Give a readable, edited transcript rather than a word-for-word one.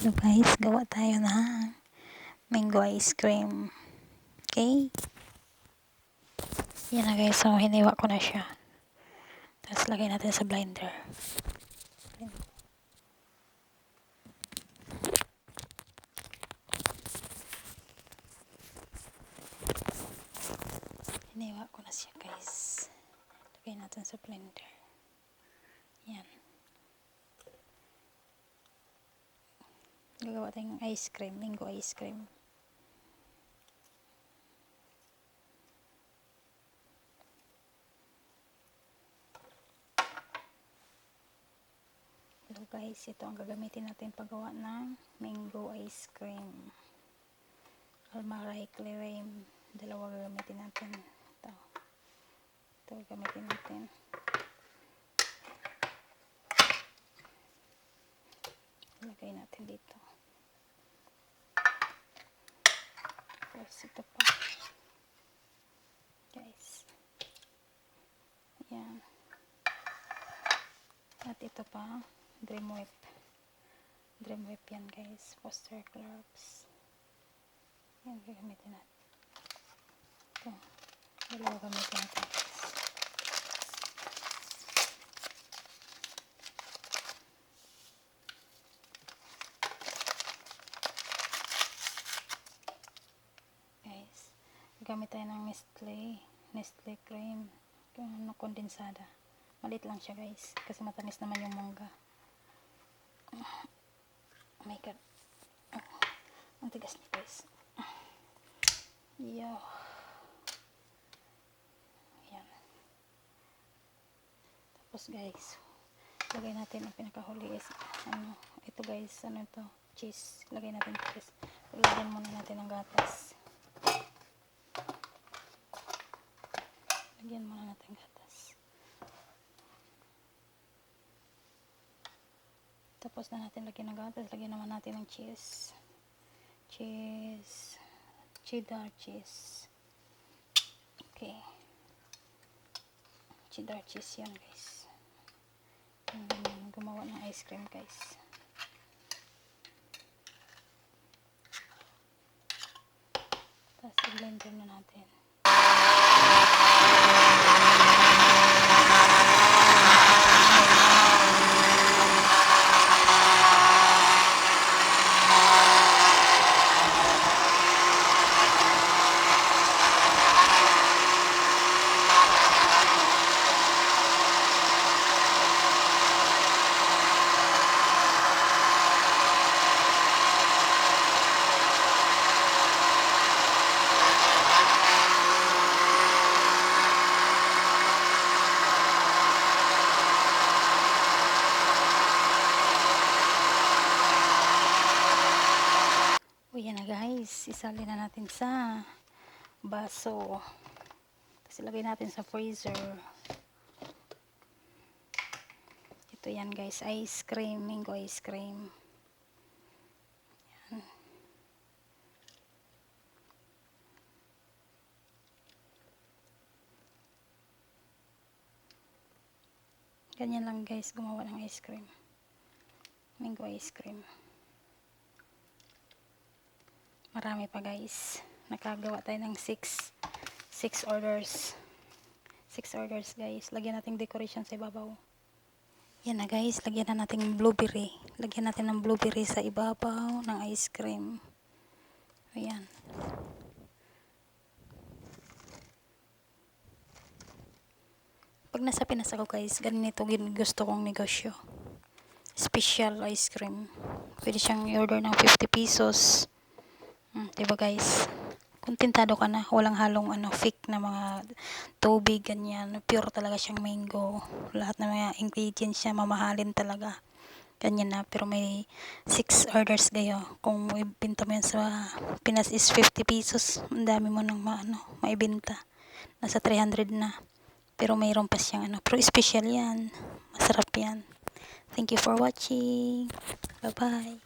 So guys, gawa tayo ng mango ice cream. Okay? Yan na guys, so hiniwa ko na siya. Tapos lagay natin sa blender. Hiniwa ko na siya guys. Lagay natin sa blender. Yan. Gagawa tayong ice cream, mango ice cream. Hello guys, ito ang gagamitin natin paggawa ng mango ice cream. Almaray Clearame. Dalawa gagamitin natin. Ito gagamitin natin. Ilagay natin dito. Tapos ito pa. Guys. Yan. At ito pa. Dream Whip. Dream Whip yan guys. Foster Clubs. Yan gagamitin natin. Ito. Dalawa gagamitin natin guys. Gamit tayo ng Nestle cream, kondensada. Malit lang siya guys, kasi matamis naman yung mangga. Oh my god. Ang tigas niya guys. Yo. Ayan. Tapos guys, lagay natin ang pinakahuli is, ito guys, ito? Cheese. Lagay natin cheese. Lagyan muna natin ng gatas. Lagyan muna natin gatas. Tapos na natin lagyan ng gatas, lagyan naman natin ng cheese. Cheddar cheese. Okay. Cheddar cheese yan guys. Gumawa ng ice cream guys. Tapos i-blender na natin. Yan na guys, isali na natin sa baso. Tapos ilagay natin sa freezer. Ito yan guys, ice cream, mango ice cream. Yan. Ganyan lang guys, gumawa ng ice cream. Mango ice cream. Marami pa guys. Nakagawa tayo ng 6 orders. 6 orders guys. Lagyan natin decoration sa ibabaw. Yan na guys. Lagyan na natin blueberry. Lagyan natin ng blueberry sa ibabaw ng ice cream. Ayan. Pag nasa Pinas ako guys, ganito gusto kong negosyo. Special ice cream. Pwede siyang i-order ng 50 pesos. Diba guys? Kontentado ka na. Walang halong fake na mga tubig, ganyan. Pure talaga siyang mango. Lahat ng mga ingredients siya, mamahalin talaga. Ganyan na. Pero may 6 orders kayo. Kung ibenta mo yan sa Pinas is 50 pesos. Ang dami mo nang maibenta. Nasa 300 na. Pero mayroon pa siyang pero special yan. Masarap yan. Thank you for watching. Bye-bye.